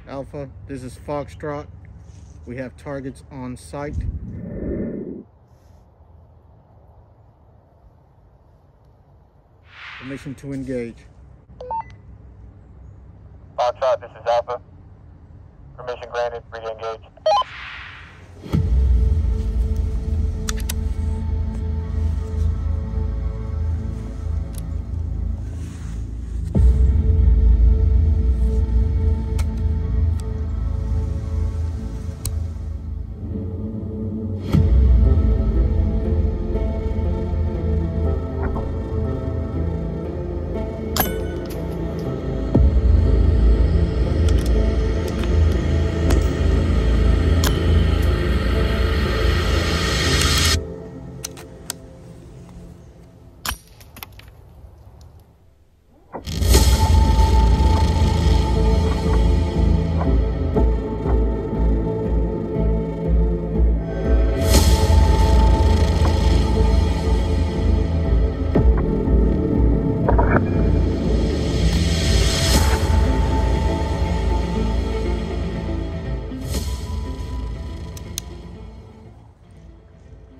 Alpha, this is Foxtrot. We have targets on site. Permission to engage. Foxtrot, this is Alpha. Permission granted, re-engage.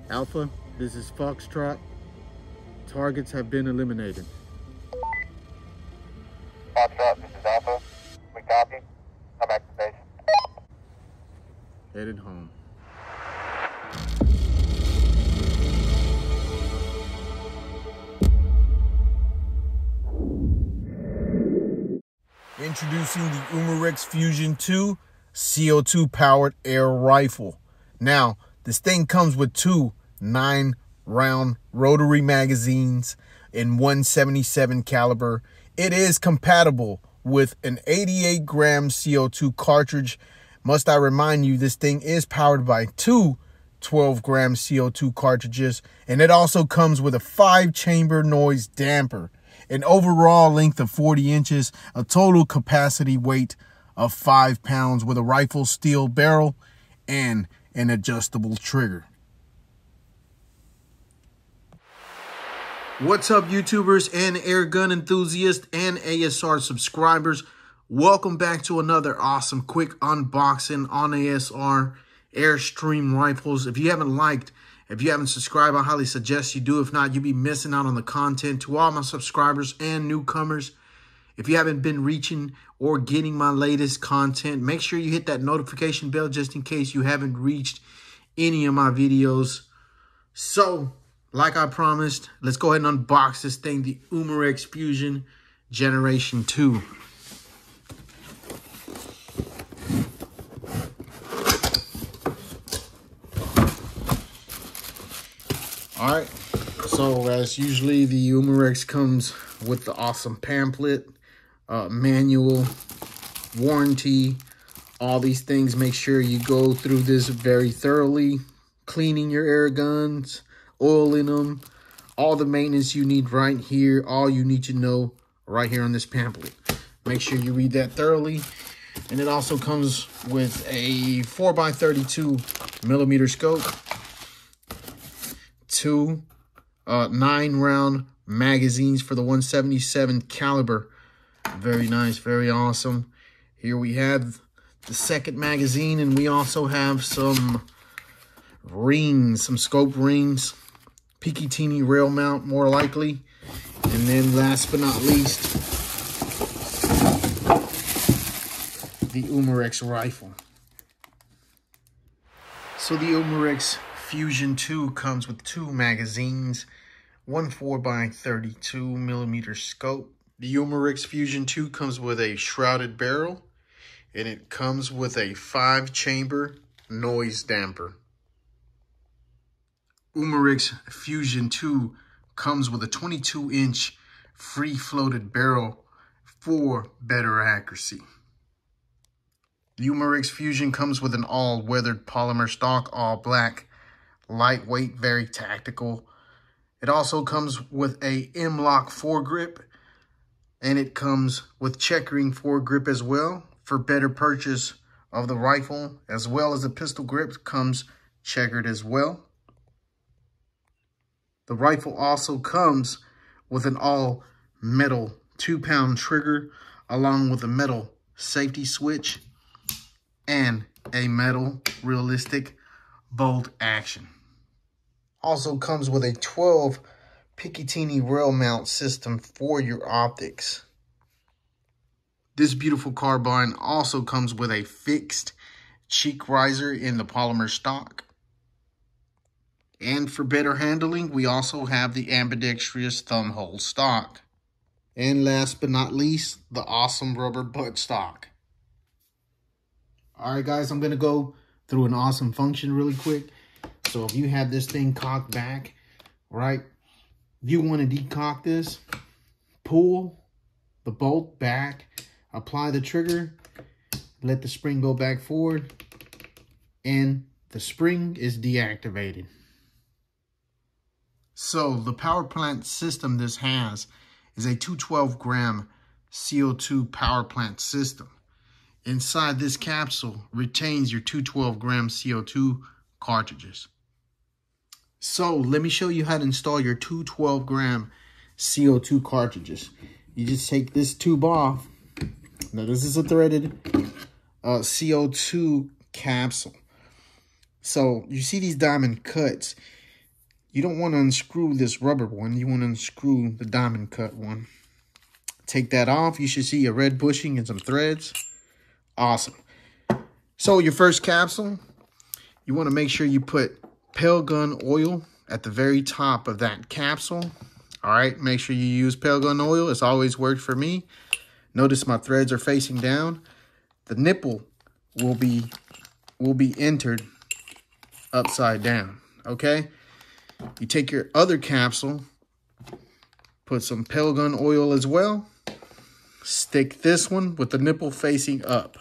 Alpha, this is Foxtrot. Targets have been eliminated. Foxtrot, this is Alpha. We copy. Come back to base. Headed home. Introducing the Umarex Fusion 2 CO2 powered air rifle. Now, this thing comes with two 9-round rotary magazines in 177 caliber. It is compatible with an 88-gram CO2 cartridge. Must I remind you, this thing is powered by two 12-gram CO2 cartridges, and it also comes with a 5-chamber noise damper, an overall length of 40 inches, a total capacity weight of 5 pounds with a rifle steel barrel and an adjustable trigger. What's up, YouTubers and air gun enthusiasts and ASR subscribers? Welcome back to another awesome quick unboxing on ASR Airstream rifles. If you haven't subscribed, I highly suggest you do. If not, you'll be missing out on the content. To all my subscribers and newcomers, if you haven't been reaching or getting my latest content, make sure you hit that notification bell just in case you haven't reached any of my videos. So, like I promised, let's go ahead and unbox this thing, the Umarex Fusion Generation 2. Alright, so as usually the Umarex comes with the awesome pamphlet, manual, warranty, all these things. Make sure you go through this very thoroughly, cleaning your air guns, oiling them, all the maintenance you need right here, all you need to know right here on this pamphlet. Make sure you read that thoroughly. And it also comes with a 4x32 millimeter scope, two 9-round magazines for the 177 caliber. Very nice, very awesome. Here we have the second magazine, and we also have some rings, some scope rings, Picatinny rail mount more likely. And then last but not least, the Umarex rifle. So the Umarex Fusion 2 comes with two magazines, one 4x32 millimeter scope. The Umarex Fusion 2 comes with a shrouded barrel, and it comes with a 5-chamber noise damper. Umarex Fusion 2 comes with a 22-inch free-floated barrel for better accuracy. The Umarex Fusion comes with an all-weathered polymer stock, all black, lightweight, very tactical. It also comes with a M-LOK foregrip, and it comes with checkering foregrip as well for better purchase of the rifle, as well as the pistol grip comes checkered as well. The rifle also comes with an all-metal 2-pound trigger, along with a metal safety switch. and a metal realistic bolt action. Also comes with a 12 Picatinny rail mount system for your optics. This beautiful carbine also comes with a fixed cheek riser in the polymer stock. And for better handling, we also have the ambidextrous thumb hole stock. And last but not least, the awesome rubber butt stock. Alright guys, I'm going to go through an awesome function really quick. So if you have this thing cocked back, right, if you want to decock this, pull the bolt back, apply the trigger, let the spring go back forward, and the spring is deactivated. So the power plant system this has is a 212-gram CO2 power plant system. Inside this capsule retains your 212-gram CO2 cartridges. So let me show you how to install your 212-gram CO2 cartridges. You just take this tube off. Now this is a threaded CO2 capsule. So you see these diamond cuts. You don't want to unscrew this rubber one. You want to unscrew the diamond cut one. Take that off. You should see a red bushing and some threads. Awesome. So your first capsule, you want to make sure you put pellet gun oil at the very top of that capsule. All right, make sure you use pellet gun oil. It's always worked for me. Notice my threads are facing down. The nipple will be entered upside down, okay? You take your other capsule, put some pellet gun oil as well. Stick this one with the nipple facing up.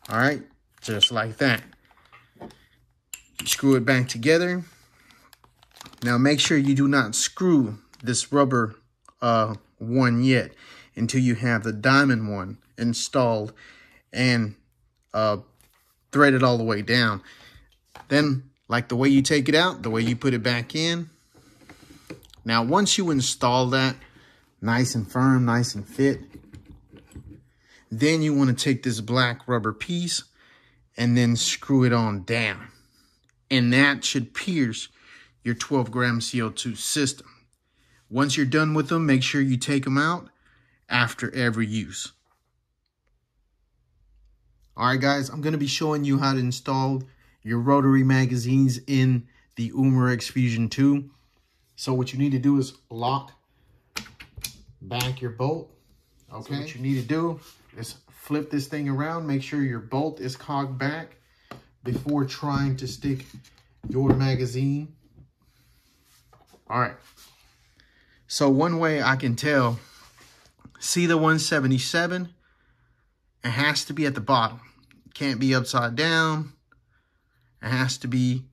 All right, just like that. You screw it back together. Now make sure you do not screw this rubber one yet until you have the diamond one installed and threaded all the way down. Then, like the way you take it out, the way you put it back in. Now, once you install that nice and firm, nice and fit, then you want to take this black rubber piece and then screw it on down. And that should pierce your 12-gram CO2 system. Once you're done with them, make sure you take them out after every use. All right, guys, I'm going to be showing you how to install your rotary magazines in the Umarex Fusion 2. So what you need to do is lock back your bolt. Okay, so what you need to do is flip this thing around. Make sure your bolt is cocked back before trying to stick your magazine. All right. So one way I can tell, see the 177? It has to be at the bottom. It can't be upside down. It has to be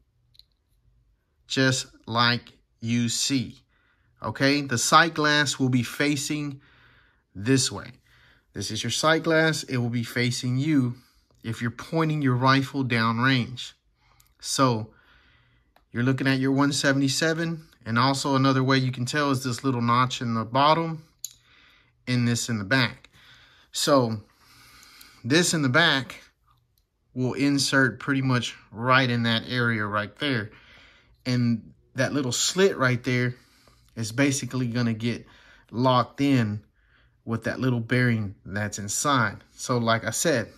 just like you see. Okay, the sight glass will be facing this way. This is your sight glass. It will be facing you if you're pointing your rifle downrange. So you're looking at your 177. And also another way you can tell is this little notch in the bottom and this in the back. So this in the back will insert pretty much right in that area right there. And that little slit right there is basically going to get locked in with that little bearing that's inside. So like I said,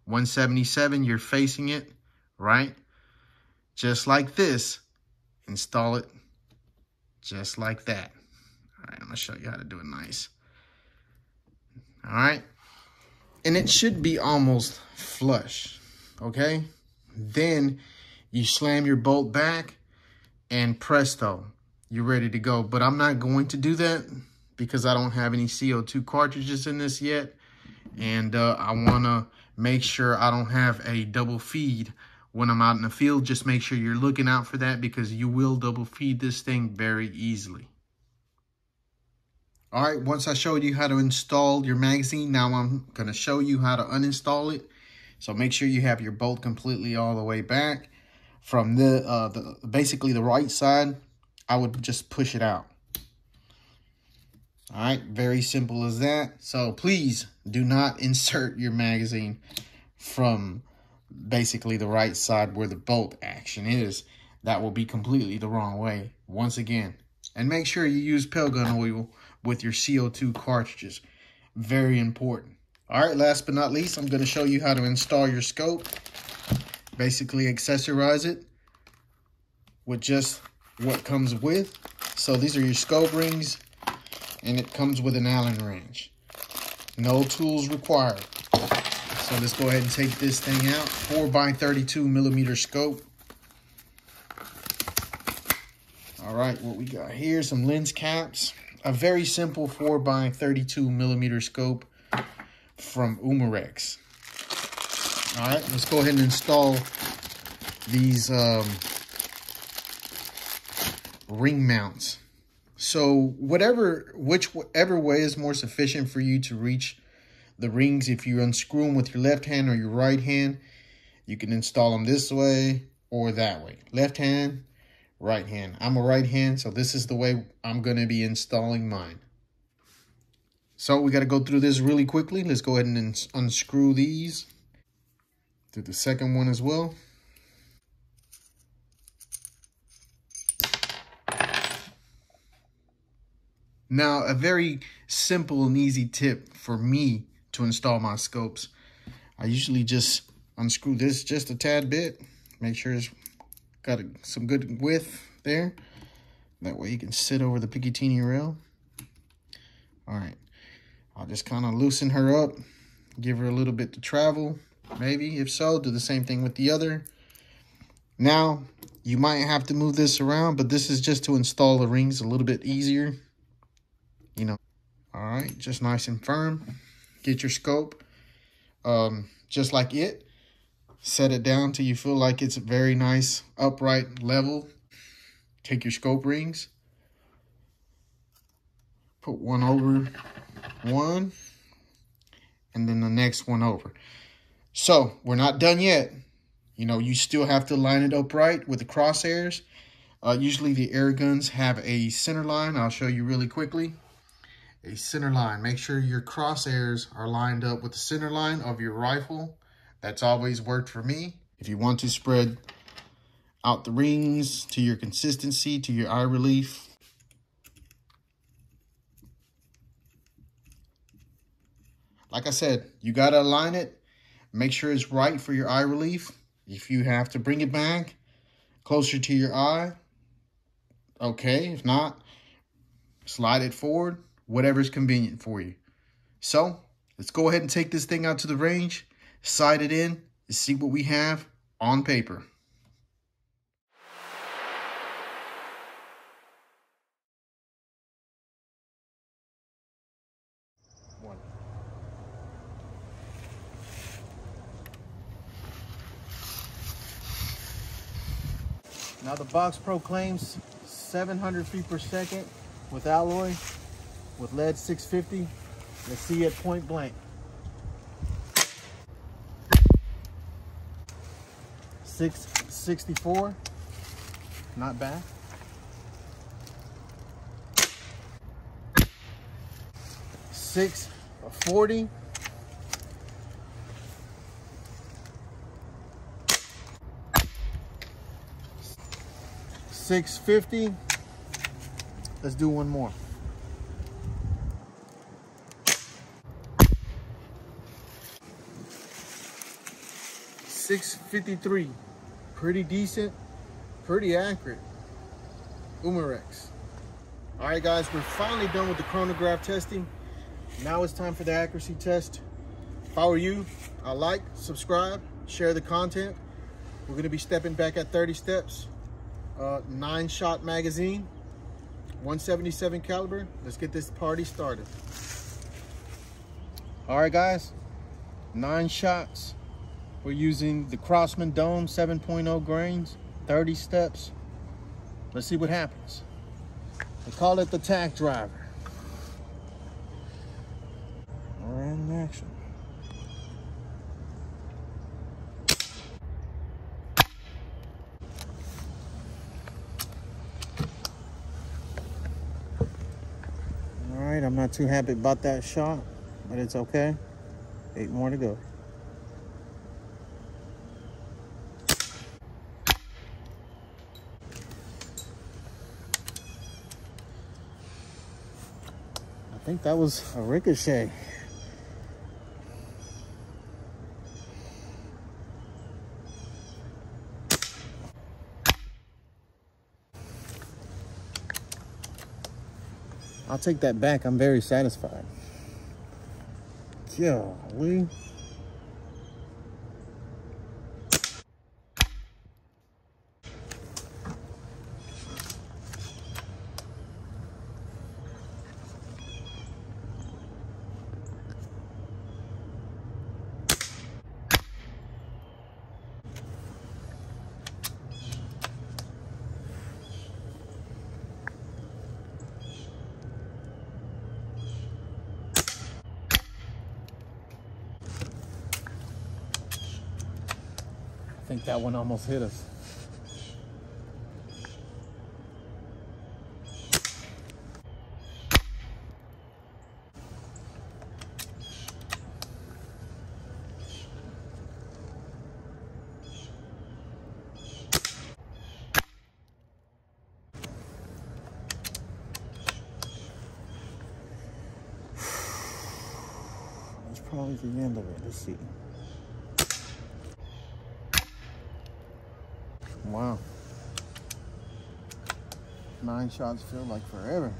177, you're facing it, right? Just like this. Install it just like that. All right, I'm going to show you how to do it nice. All right. And it should be almost flush, okay? Then you slam your bolt back and presto, you're ready to go. But I'm not going to do that because I don't have any CO2 cartridges in this yet. And I want to make sure I don't have a double feed when I'm out in the field. Just make sure you're looking out for that because you will double feed this thing very easily. All right, once I showed you how to install your magazine, now I'm going to show you how to uninstall it. So make sure you have your bolt completely all the way back. From basically the right side, I would just push it out. All right, very simple as that. So please do not insert your magazine from basically the right side where the bolt action is. That will be completely the wrong way once again. And make sure you use pelgun oil with your CO2 cartridges. Very important. All right, last but not least, I'm going to show you how to install your scope. Basically accessorize it with just what comes with. So these are your scope rings, and it comes with an Allen wrench. No tools required. So let's go ahead and take this thing out. 4x32 millimeter scope. All right, what we got here, some lens caps. A very simple 4x32 millimeter scope from Umarex. All right, let's go ahead and install these ring mounts. So whichever way is more sufficient for you to reach the rings, if you unscrew them with your left hand or your right hand, you can install them this way or that way. Left hand, right hand. I'm a right hand, so this is the way I'm going to be installing mine. So we got to go through this really quickly. Let's go ahead and unscrew these. Do the second one as well. Now, a very simple and easy tip for me to install my scopes. I usually just unscrew this just a tad bit. Make sure it's got some good width there. That way you can sit over the Picatinny rail. All right. I'll just kind of loosen her up. Give her a little bit to travel. Maybe, if so, do the same thing with the other. Now, you might have to move this around, but this is just to install the rings a little bit easier. You know. All right, just nice and firm. Get your scope, just like it. Set it down till you feel like it's a very nice, upright level. Take your scope rings. Put one over one, and then the next one over. So, we're not done yet. You know, you still have to line it up right with the crosshairs. Usually the air guns have a center line. I'll show you really quickly. A center line. Make sure your crosshairs are lined up with the center line of your rifle. That's always worked for me. If you want to spread out the rings to your consistency, to your eye relief, like I said, you got to align it. Make sure it's right for your eye relief. If you have to bring it back closer to your eye, okay. If not, slide it forward. Whatever's convenient for you. So, let's go ahead and take this thing out to the range, sight it in, and see what we have on paper. Now the box proclaims 700 feet per second with alloy, with lead 650. Let's see at point blank. 664, not bad. 640. 650. Let's do one more. 653. Pretty decent, pretty accurate. Umarex. All right, guys, we're finally done with the chronograph testing. Now it's time for the accuracy test. If I were you, I'd like, subscribe, share the content. We're gonna be stepping back at 30 steps. 9-shot magazine, 177 caliber. Let's get this party started. All right, guys, 9 shots. We're using the Crosman Dome 7.0 grains, 30 steps. Let's see what happens. They call it the TACK driver. We're in action. All right, I'm not too happy about that shot, but it's okay. 8 more to go. think that was a ricochet. I'll take that back. I'm very satisfied. Golly. I think that one almost hit us. That's probably the end of it. Let's see. Wow. 9 shots feel like forever.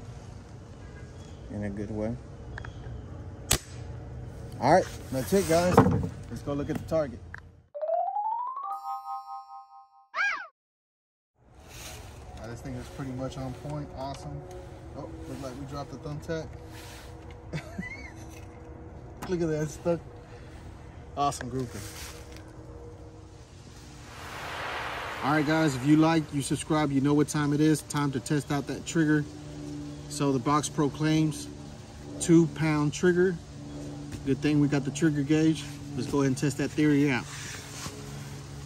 In a good way. All right, that's it, guys. Let's go look at the target. This thing is pretty much on point. Awesome. Oh, looks like we dropped the thumbtack. Look at that, it's stuck. Awesome grouping. All right, guys, if you like, you subscribe, you know what time it is. Time to test out that trigger. So the box proclaims 2-pound trigger. Good thing we got the trigger gauge. Let's go ahead and test that theory out.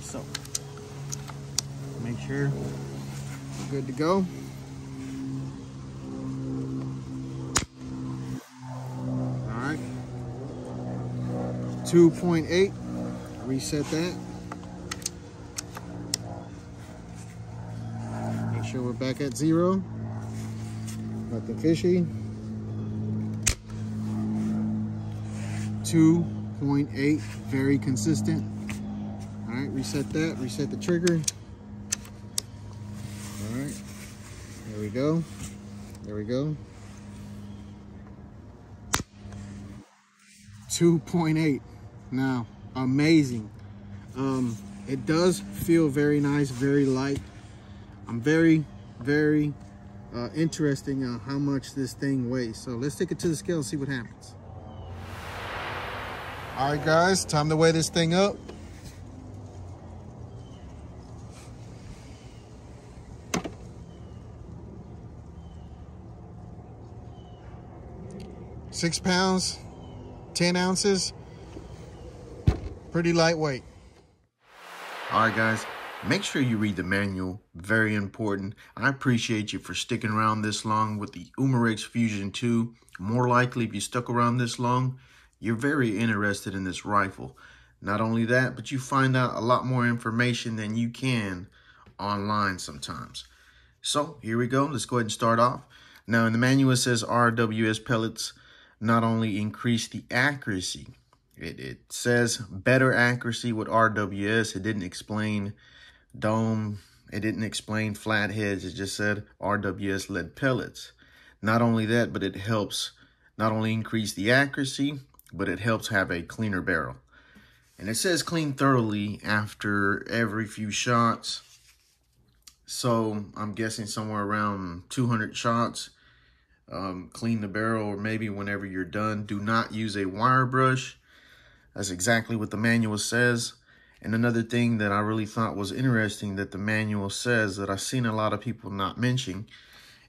So, make sure we're good to go. All right. 2.8, reset that. Make sure we're back at 0. Nothing fishy. 2.8, very consistent. All right, reset that, reset the trigger. All right, there we go. There we go. 2.8. Now, amazing. It does feel very nice, very light. I'm very interesting on how much this thing weighs. So let's take it to the scale and see what happens. All right, guys, time to weigh this thing up. Six pounds, 10 ounces, pretty lightweight. All right, guys, make sure you read the manual, very important. I appreciate you for sticking around this long with the Umarex Fusion 2. More likely, if you stuck around this long, you're very interested in this rifle. Not only that, but you find out a lot more information than you can online sometimes. So here we go. Let's go ahead and start off. Now in the manual, it says RWS pellets not only increase the accuracy, it says better accuracy with RWS. It didn't explain dome. It didn't explain flatheads. It just said RWS lead pellets. Not only that, but it helps not only increase the accuracy, but it helps have a cleaner barrel. And it says clean thoroughly after every few shots. So I'm guessing somewhere around 200 shots. Clean the barrel, or maybe whenever you're done. Do not use a wire brush. That's exactly what the manual says. And another thing that I really thought was interesting that the manual says that I've seen a lot of people not mention,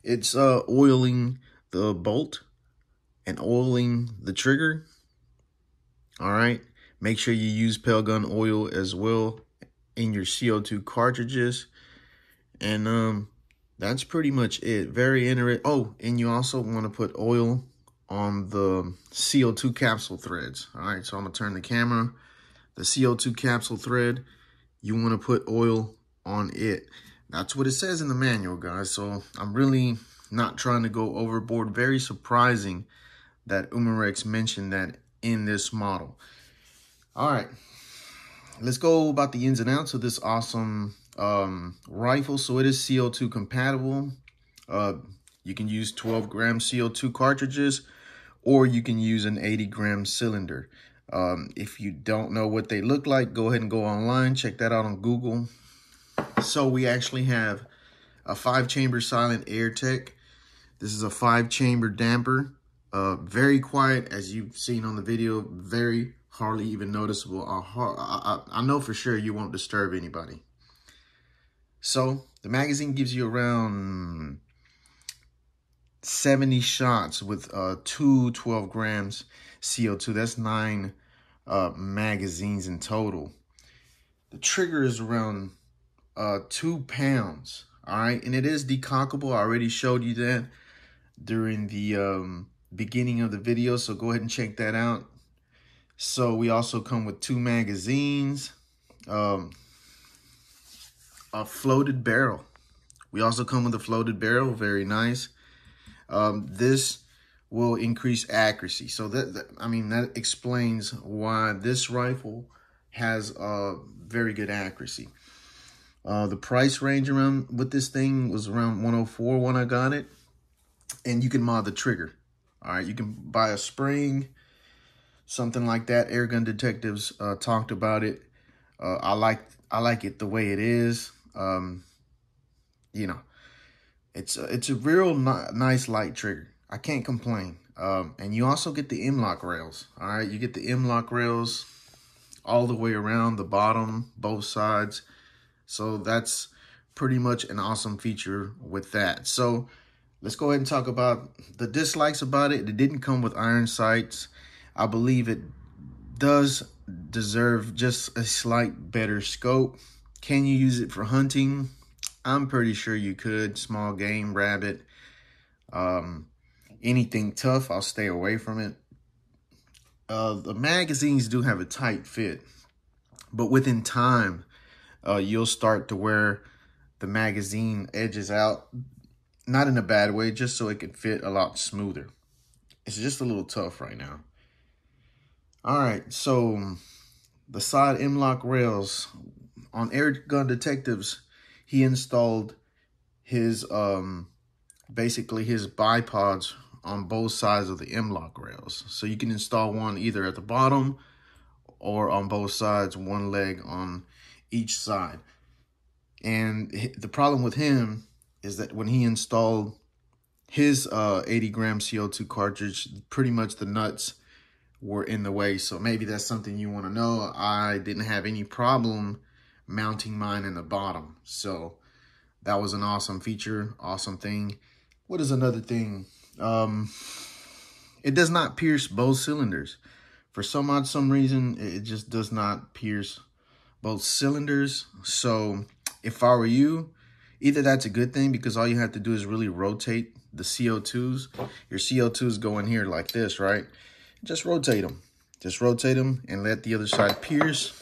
it's oiling the bolt and oiling the trigger. All right, make sure you use pel gun oil as well in your CO2 cartridges. And that's pretty much it. Very interesting. Oh, and you also want to put oil on the CO2 capsule threads. All right, so I'm gonna turn the camera. The CO2 capsule thread, you want to put oil on it. That's what it says in the manual, guys. So I'm really not trying to go overboard. Very surprising that Umarex mentioned that in this model. All right, let's go about the ins and outs of this awesome rifle. So it is CO2 compatible. You can use 12-gram CO2 cartridges, or you can use an 80-gram cylinder. If you don't know what they look like, go ahead and go online, check that out on Google. So we actually have a 5-chamber silent air tech. This is a 5-chamber damper. Very quiet, as you've seen on the video, very hardly even noticeable. I know for sure you won't disturb anybody. So the magazine gives you around 70 shots with 12 grams CO2. That's 9 magazines in total. The trigger is around 2 pounds. All right, and it is decockable. I already showed you that during the beginning of the video, so go ahead and check that out. So we also come with 2 magazines, a floated barrel. We also come with a floated barrel, very nice. This will increase accuracy. So that explains why this rifle has very good accuracy. The price range around with this thing was around $104 when I got it. And you can mod the trigger. All right, you can buy a spring, something like that. Airgun Detectives talked about it. I like it the way it is. You know, it's a real nice light trigger. I can't complain. And you also get the M-LOK rails. All right, you get the M-LOK rails all the way around the bottom, both sides. So that's pretty much an awesome feature with that. So let's go ahead and talk about the dislikes about it. It didn't come with iron sights. I believe it does deserve just a slight better scope. Can you use it for hunting? I'm pretty sure you could. Small game, rabbit, anything tough, I'll stay away from it. The magazines do have a tight fit, but within time, you'll start to wear the magazine edges out. Not in a bad way, just so it can fit a lot smoother. It's just a little tough right now. All right, so the side M-LOK rails. On Airgun Detectives, he installed his, basically his bipods on both sides of the M-LOK rails. So you can install one either at the bottom or on both sides, one leg on each side. And the problem with him is that when he installed his 80-gram CO2 cartridge, pretty much the nuts were in the way. So maybe that's something you want to know. I didn't have any problem mounting mine in the bottom. So that was an awesome feature, awesome thing. What is another thing? It does not pierce both cylinders. For some reason, it just does not pierce both cylinders. So if I were you, either that's a good thing because all you have to do is really rotate the CO2s. Your CO2s go in here like this, right? Just rotate them. Just rotate them and let the other side pierce.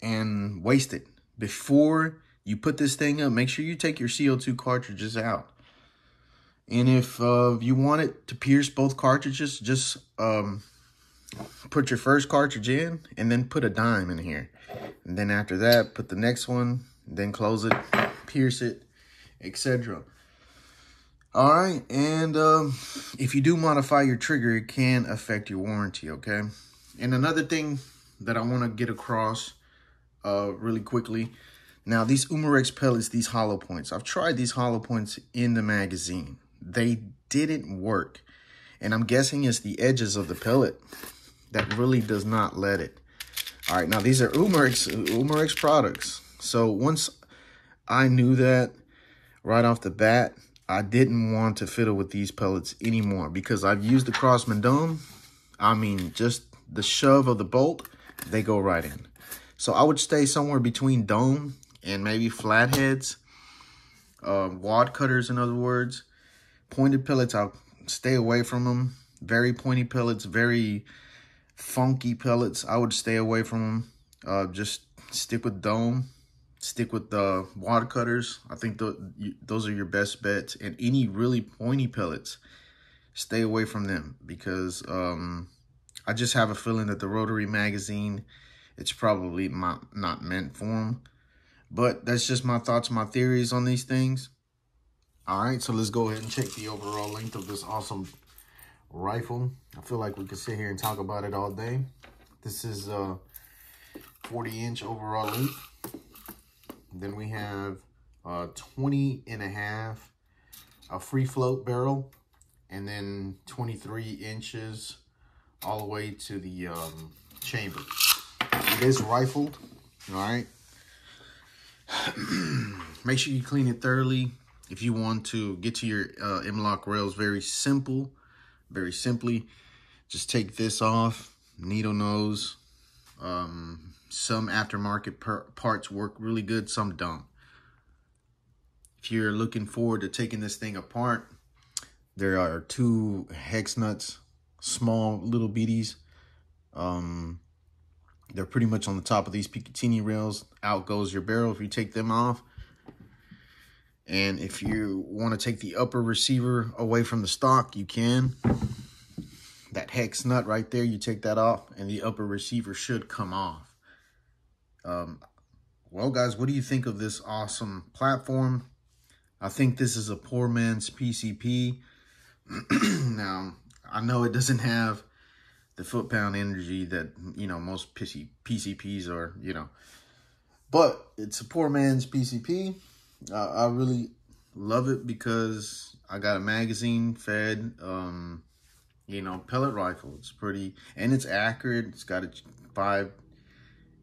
And waste it. Before you put this thing up, make sure you take your CO2 cartridges out. And if you want it to pierce both cartridges, just put your first cartridge in and then put a dime in here. And then after that, put the next one, then close it, pierce it, etc. All right, and if you do modify your trigger, it can affect your warranty, okay? And another thing that I want to get across really quickly. Now, these Umarex pellets, these hollow points, I've tried these hollow points in the magazine. They didn't work. And I'm guessing it's the edges of the pellet that really does not let it. All right, now these are Umarex products. So once I knew that right off the bat, I didn't want to fiddle with these pellets anymore because I've used the Crossman Dome. I mean, just the shove of the bolt, they go right in. So I would stay somewhere between dome and maybe flatheads, wad cutters, in other words. Pointed pellets, I'll stay away from them. Very pointy pellets, very funky pellets, I would stay away from them. Just stick with dome, stick with the wad cutters. I think those are your best bets. And any really pointy pellets, stay away from them, because I just have a feeling that the rotary magazine, it's probably not meant for them. But that's just my thoughts, my theories on these things. All right, so let's go ahead and check the overall length of this awesome rifle. I feel like we could sit here and talk about it all day. This is 40-inch overall length. Then we have 20.5 a free float barrel, and then 23 inches all the way to the chamber. It is rifled. All right. Make sure you clean it thoroughly. If you want to get to your M-lock rails very simply, just take this off, needle nose. Some aftermarket parts work really good, some don't. If you're looking forward to taking this thing apart, there are 2 hex nuts, small little beaties. They're pretty much on the top of these Picatinny rails. Out goes your barrel if you take them off. And if you want to take the upper receiver away from the stock, you can. That hex nut right there, you take that off, and the upper receiver should come off. Well, guys, what do you think of this awesome platform? I think this is a poor man's PCP. Now, I know it doesn't have the foot-pound energy that, you know, most PCPs are, you know. But it's a poor man's PCP. I really love it because I got a magazine-fed, you know, pellet rifle. It's pretty, and it's accurate. It's got a 5,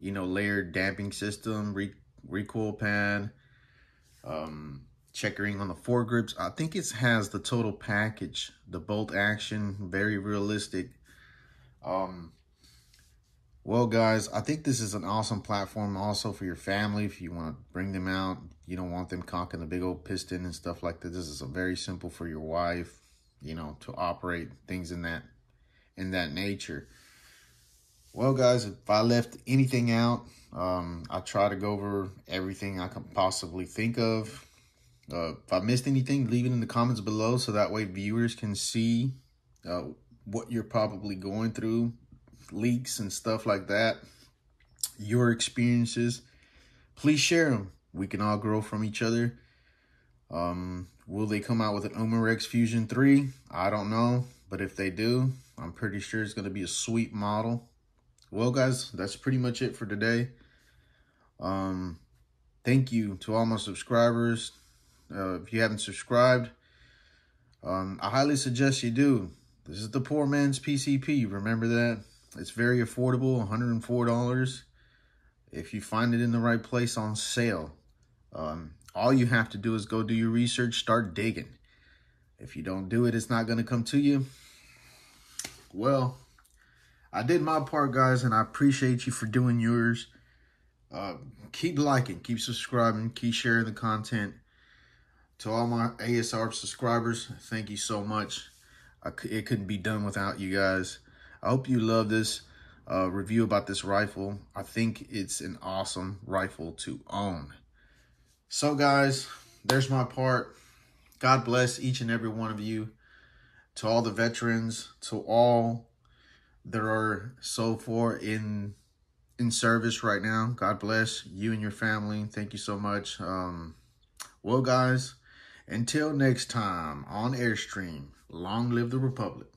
you know, layered damping system, recoil pad, checkering on the foregrips. I think it has the total package. The bolt action, very realistic. Well, guys, I think this is an awesome platform also for your family. If you want to bring them out, you don't want them cocking a big old piston and stuff like that. This is a very simple for your wife, you know, to operate things in that nature. Well, guys, if I left anything out, I'll try to go over everything I can possibly think of. If I missed anything, leave it in the comments below so that way viewers can see what you're probably going through, leaks and stuff like that, your experiences. Please share them. We can all grow from each other. Will they come out with an Umarex Fusion 3? I don't know, but if they do, I'm pretty sure it's going to be a sweet model. Well, guys, that's pretty much it for today. Thank you to all my subscribers. If you haven't subscribed, I highly suggest you do. This is the poor man's PCP. Remember that. It's very affordable, $104. If you find it in the right place on sale. All you have to do is go do your research, start digging. If you don't do it, it's not going to come to you. Well, I did my part, guys, and I appreciate you for doing yours. Keep liking, keep subscribing, keep sharing the content. To all my ASR subscribers, thank you so much. It couldn't be done without you guys. I hope you love this review about this rifle. I think it's an awesome rifle to own. So, guys, there's my part. God bless each and every one of you. To all the veterans, to all that are so far in service right now, God bless you and your family. Thank you so much. Well, guys, until next time on Airstream, long live the Republic.